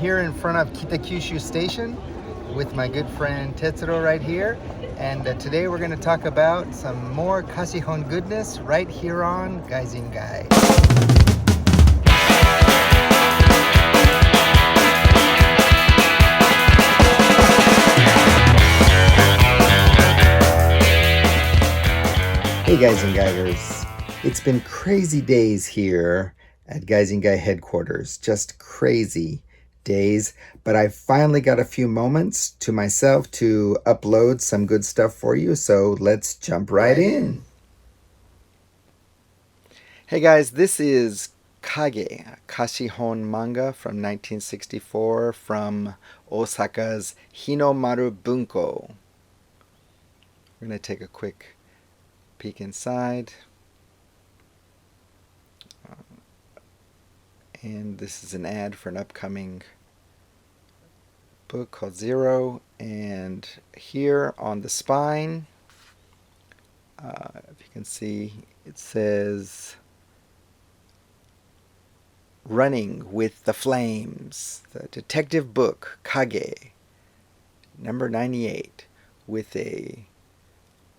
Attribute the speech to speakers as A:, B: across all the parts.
A: here in front of Kitakyushu Station with my good friend Tetsuro right here. And today we're going to talk about some more Kashihon goodness right here on Gaizingai. Hey guys and guiders, it's been crazy days here at Gaizingai headquarters, just crazy days, but I finally got a few moments to myself to upload some good stuff for you, so let's jump right in. Hey guys, this is KAGE, Kashihon Manga from 1964 from Osaka's Hinomaru Bunko. We're going to take a quick peek inside. And this is an ad for an upcoming book called Zero. And here on the spine, if you can see, it says Running with the Flames, the detective book KAGE, number 98, with a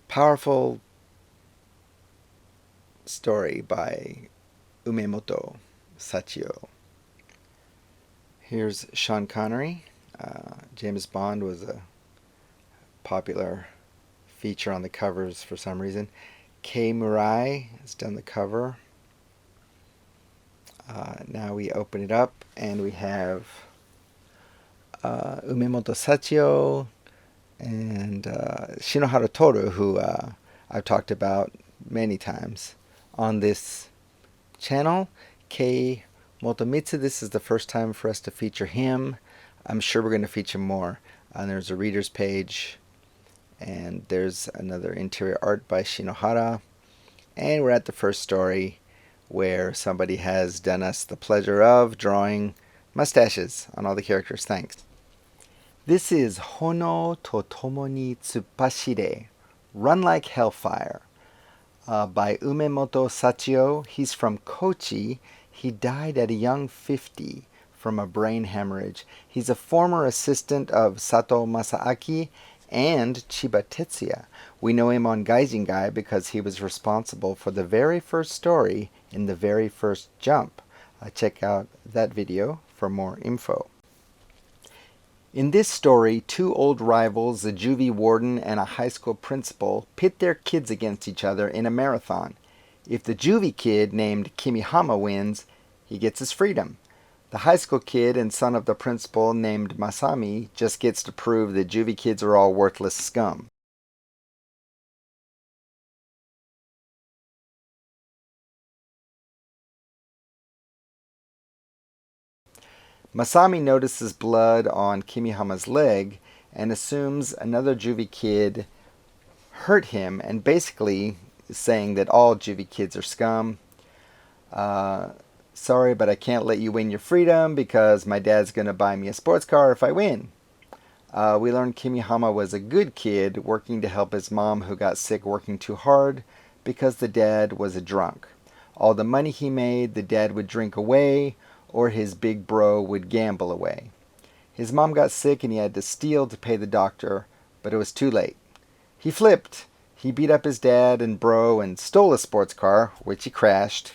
A: powerful story by UMEMOTO Sachio. Here's Sean Connery. James Bond was a popular feature on the covers for some reason. Kei Murai has done the cover. Now we open it up and we have UMEMOTO Sachio and SHINOHARA Toru, who I've talked about many times on this channel. Kei Motomitsu, this is the first time for us to feature him. I'm sure we're going to feature more. There's a reader's page, and there's another interior art by Shinohara. And we're at the first story where somebody has done us the pleasure of drawing mustaches on all the characters. Thanks. This is Hono to Tomo ni Tsupashire, Run Like Hellfire, by UMEMOTO Sachio. He's from Kochi. He died at a young 50 from a brain hemorrhage. He's a former assistant of Sato Masaaki and Chiba Tetsuya. We know him on Gaizingai because he was responsible for the very first story in the very first jump. Check out that video for more info. In this story, two old rivals, a juvie warden and a high school principal, pit their kids against each other in a marathon. If the juvie kid named Kimihama wins, he gets his freedom. The high school kid and son of the principal named Masami just gets to prove that juvie kids are all worthless scum. Masami notices blood on Kimihama's leg and assumes another juvie kid hurt him, and basically is saying that all juvie kids are scum. Sorry, but I can't let you win your freedom because my dad's going to buy me a sports car if I win. We learned Kimihama was a good kid working to help his mom who got sick working too hard because the dad was a drunk. All the money he made, the dad would drink away, or his big bro would gamble away. His mom got sick and he had to steal to pay the doctor, but it was too late. He flipped. He beat up his dad and bro and stole a sports car, which he crashed.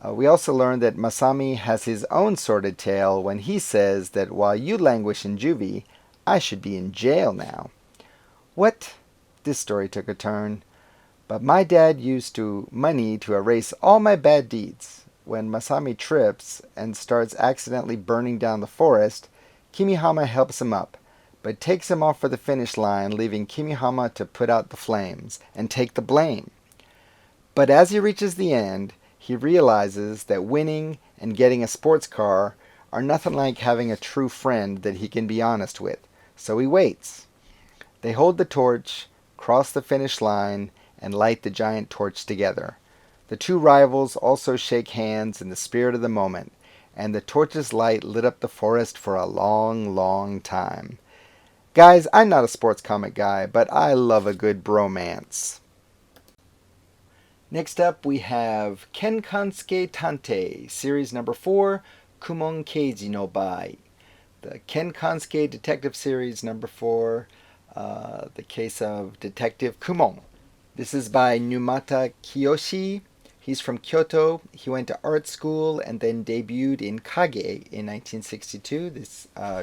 A: We also learned that Masami has his own sordid tale when he says that while you languish in juvie, I should be in jail now. What? This story took a turn. But my dad used money to erase all my bad deeds. When Masami trips and starts accidentally burning down the forest, Kimihama helps him up, but takes him off for the finish line, leaving Kimihama to put out the flames and take the blame. But as he reaches the end, he realizes that winning and getting a sports car are nothing like having a true friend that he can be honest with, so he waits. They hold the torch, cross the finish line, and light the giant torch together. The two rivals also shake hands in the spirit of the moment, and the torch's light lit up the forest for a long, long time. Guys, I'm not a sports comic guy, but I love a good bromance. Next up, we have Kenkansuke Tante, series number 4, Kumon Keiji no Bai, The Ken Kansuke Detective Series number 4, the case of Detective Kumon. This is by NUMATA Kiyoshi. He's from Kyoto. He went to art school and then debuted in KAGE in 1962,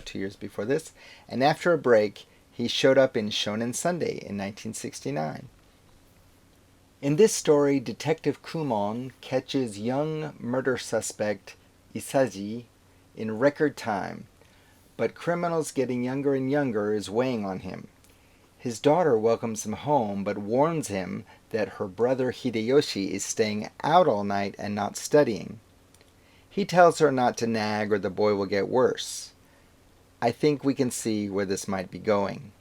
A: 2 years before this. And after a break, he showed up in Shonen Sunday in 1969. In this story, Detective Kumon catches young murder suspect Isaji in record time, but criminals getting younger and younger is weighing on him. His daughter welcomes him home, but warns him that her brother Hideyoshi is staying out all night and not studying. He tells her not to nag or the boy will get worse. I think we can see where this might be going.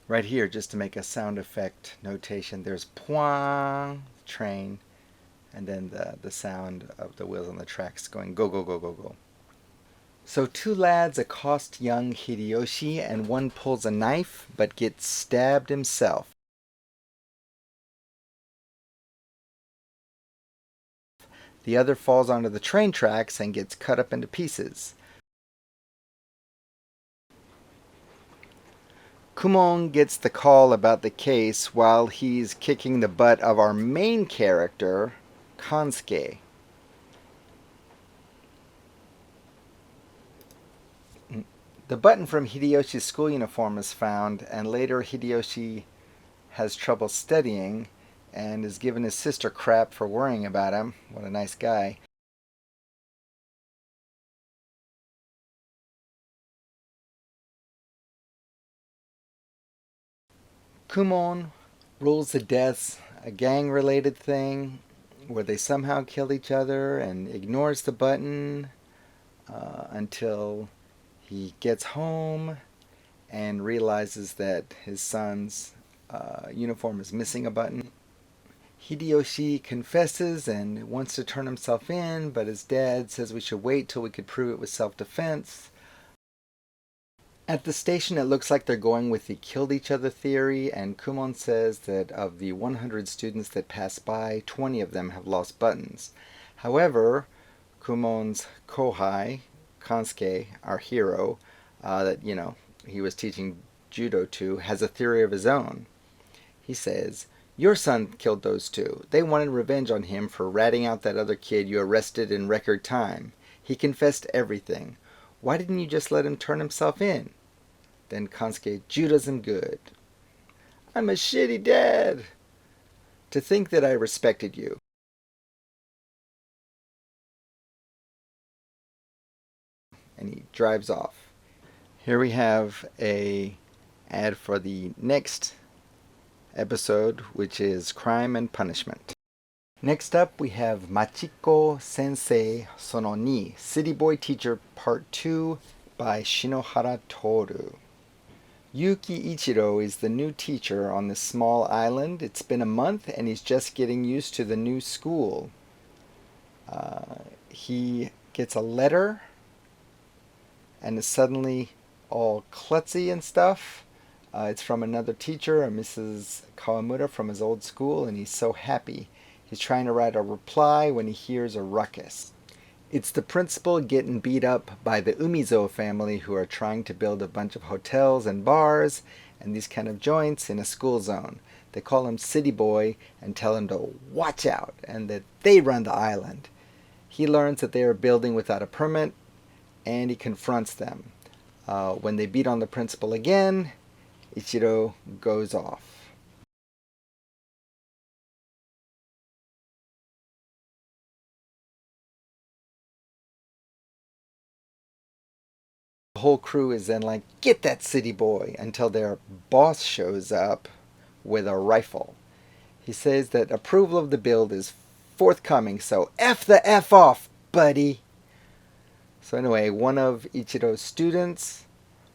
A: Right here, just to make a sound effect notation, there's poing, train, and then the sound of the wheels on the tracks going go, go, go, go, go. So 2 lads accost young Hideyoshi, and one pulls a knife but gets stabbed himself. The other falls onto the train tracks and gets cut up into pieces. Kumon gets the call about the case while he's kicking the butt of our main character, Kansuke. The button from Hideyoshi's school uniform is found, and later Hideyoshi has trouble studying and is giving his sister crap for worrying about him. What a nice guy. Kumon rules the deaths, a gang-related thing where they somehow kill each other, and ignores the button until he gets home and realizes that his son's uniform is missing a button. Hideyoshi confesses and wants to turn himself in, but his dad says we should wait till we could prove it was self-defense. At the station, it looks like they're going with the killed each other theory, and Kumon says that of the 100 students that pass by, 20 of them have lost buttons. However, Kumon's kohai, Kansuke, our hero, that, he was teaching judo to, has a theory of his own. He says, "Your son killed those 2. They wanted revenge on him for ratting out that other kid you arrested in record time. He confessed everything. Why didn't you just let him turn himself in?" Then Kansuke judoes him good. "I'm a shitty dad. To think that I respected you." And he drives off. Here we have a ad for the next episode, which is Crime and Punishment. Next up, we have Machiko Sensei Sono Ni, City Boy Teacher Part 2 by Shinohara Toru. Yuki Ichiro is the new teacher on this small island. It's been a month and he's just getting used to the new school. He gets a letter and is suddenly all klutzy and stuff. It's from another teacher, a Mrs. Kawamura from his old school, and he's so happy. He's trying to write a reply when he hears a ruckus. It's the principal getting beat up by the Umizo family, who are trying to build a bunch of hotels and bars and these kind of joints in a school zone. They call him City Boy and tell him to watch out and that they run the island. He learns that they are building without a permit and he confronts them. When they beat on the principal again, Ichiro goes off. The whole crew is then like, "Get that City Boy," until their boss shows up with a rifle. He says that approval of the build is forthcoming, so F the F off, buddy. So anyway, one of Ichiro's students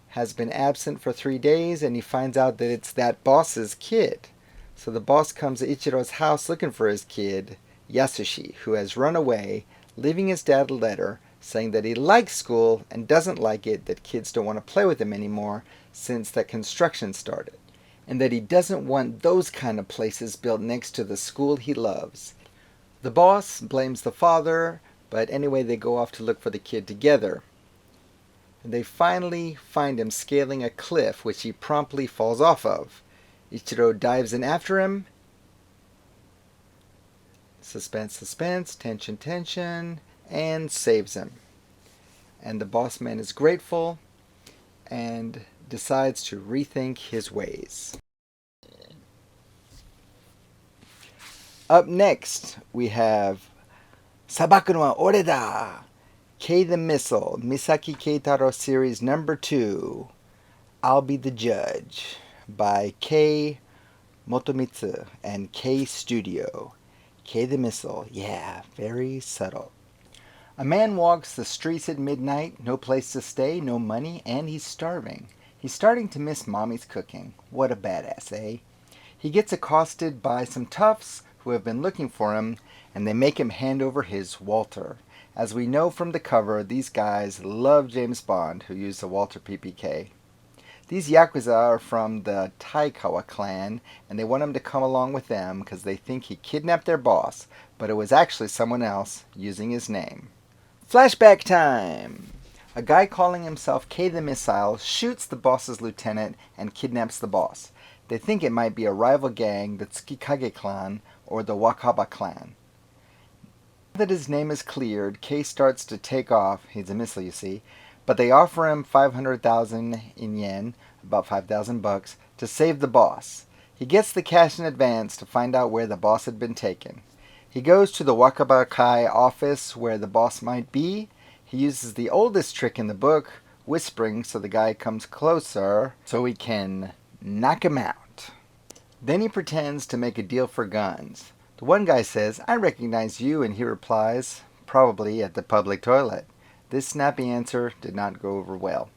A: has been absent for 3 days, and he finds out that it's that boss's kid. So the boss comes to Ichiro's house looking for his kid, Yasushi, who has run away, leaving his dad a letter saying that he likes school and doesn't like it that kids don't want to play with him anymore since that construction started. and that he doesn't want those kind of places built next to the school he loves. The boss blames the father, but anyway they go off to look for the kid together. And they finally find him scaling a cliff, which he promptly falls off of. Ichiro dives in after him. Suspense, suspense, tension, tension, and saves him. And the boss man is grateful and decides to rethink his ways. Up next, we have Sabaku no wa ore da! Kei the Missile, Misaki Keitaro Series Number 2, I'll Be the Judge, by Kei Motomitsu and Kei Studio. Kei the Missile, yeah, very subtle. A man walks the streets at midnight, no place to stay, no money, and he's starving. He's starting to miss mommy's cooking. What a badass, eh? He gets accosted by some toughs who have been looking for him, and they make him hand over his Walter. As we know from the cover, these guys love James Bond, who used the Walter PPK. These Yakuza are from the Taikawa clan, and they want him to come along with them because they think he kidnapped their boss, but it was actually someone else using his name. Flashback time! A guy calling himself Kei the Missile shoots the boss's lieutenant and kidnaps the boss. They think it might be a rival gang, the Tsukikage clan or the Wakaba clan. Now that his name is cleared, Kei starts to take off. He's a missile, you see. But they offer him 500,000 in yen, about $5,000, to save the boss. He gets the cash in advance to find out where the boss had been taken. He goes to the Wakaba Kai office where the boss might be. He uses the oldest trick in the book, whispering, so the guy comes closer so he can knock him out. Then he pretends to make a deal for guns. The one guy says, "I recognize you," and he replies, "Probably at the public toilet." This snappy answer did not go over well.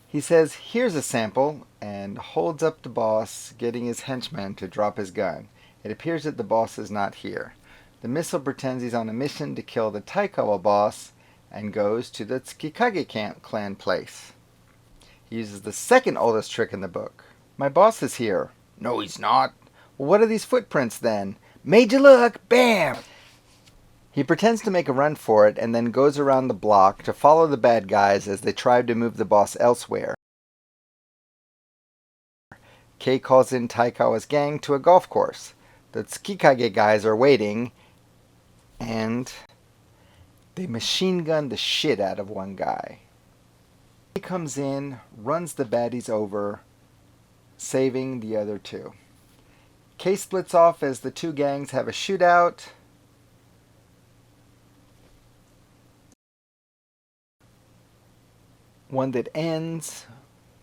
A: He says, "Here's a sample," and holds up the boss, getting his henchman to drop his gun. It appears that the boss is not here. The missile pretends he's on a mission to kill the Taikawa boss and goes to the Tsukikage clan place. He uses the second oldest trick in the book. "My boss is here." "No, he's not." "Well, what are these footprints then?" "Made you look!" Bam! He pretends to make a run for it and then goes around the block to follow the bad guys as they try to move the boss elsewhere. Kei calls in Taikawa's gang to a golf course. The Tsukikage guys are waiting, and they machine gun the shit out of one guy. He comes in, runs the baddies over, saving the other two. Kei splits off as the two gangs have a shootout. One that ends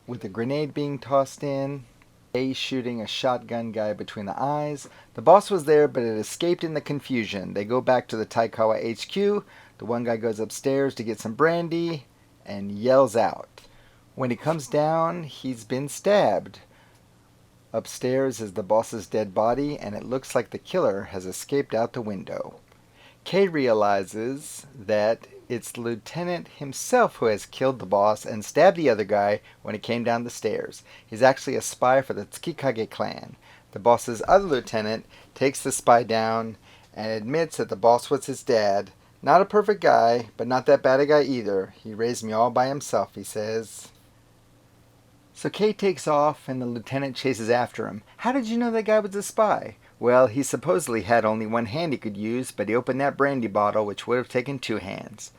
A: with a grenade being tossed in. Kei shooting a shotgun guy between the eyes. The boss was there, but it escaped in the confusion. They go back to the Taikawa HQ. The one guy goes upstairs to get some brandy and yells out. When he comes down, he's been stabbed. Upstairs is the boss's dead body, and it looks like the killer has escaped out the window. Kei realizes that it's the lieutenant himself who has killed the boss and stabbed the other guy when he came down the stairs. He's actually a spy for the Tsukikage clan. The boss's other lieutenant takes the spy down and admits that the boss was his dad. Not a perfect guy, but not that bad a guy either. He raised me all by himself, he says. So Kei takes off and the lieutenant chases after him. "How did you know that guy was a spy?" "Well, he supposedly had only one hand he could use, but he opened that brandy bottle, which would have taken two hands."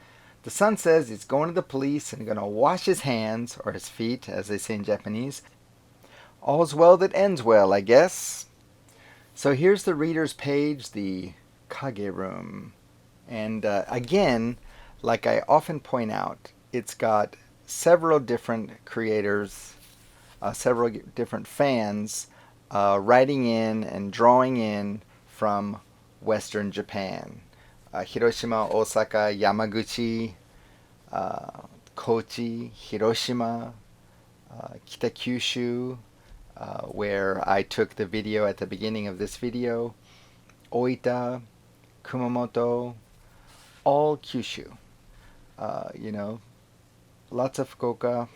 A: The son says he's going to the police and going to wash his hands, or his feet, as they say in Japanese. All's well that ends well, I guess. So here's the reader's page, the KAGE room. And again, like I often point out, it's got several different creators, several different fans writing in and drawing in from Western Japan. Hiroshima, Osaka, Yamaguchi, Kochi, Hiroshima, Kitakyushu, where I took the video at the beginning of this video, Oita, Kumamoto, all Kyushu. Lots of Fukuoka.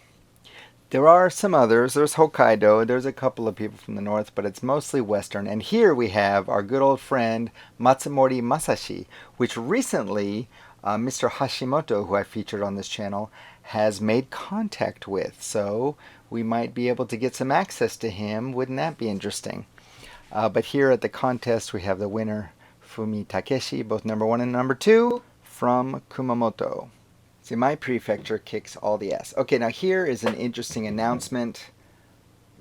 A: There are some others. There's Hokkaido. There's a couple of people from the north, but it's mostly Western. And here we have our good old friend Matsumori Masashi, which recently Mr. Hashimoto, who I featured on this channel, has made contact with. So we might be able to get some access to him. Wouldn't that be interesting? But here at the contest, we have the winner, Fumi Takeshi, both number 1 and number 2, from Kumamoto. See, my prefecture kicks all the ass. Okay, now here is an interesting announcement.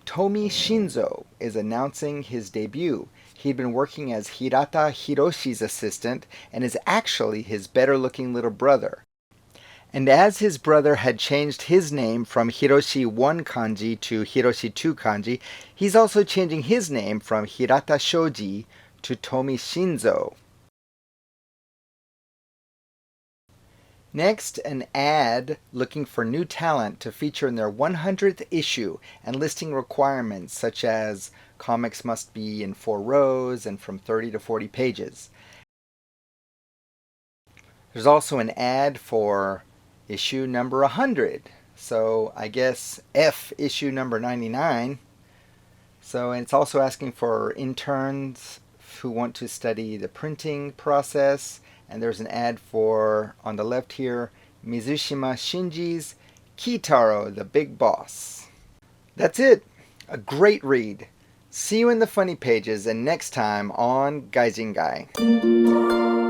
A: Tomi Shinzo is announcing his debut. He'd been working as Hirata Hiroshi's assistant and is actually his better-looking little brother. And as his brother had changed his name from Hiroshi 1 kanji to Hiroshi 2 kanji, he's also changing his name from Hirata Shoji to Tomi Shinzo. Next, an ad looking for new talent to feature in their 100th issue and listing requirements such as comics must be in 4 rows and from 30 to 40 pages. There's also an ad for issue number 100. So I guess F issue number 99. So it's also asking for interns who want to study the printing process. And there's an ad for, on the left here, Mizushima Shinji's Kitaro, the Big Boss. That's it. A great read. See you in the funny pages and next time on Gaijin Guy.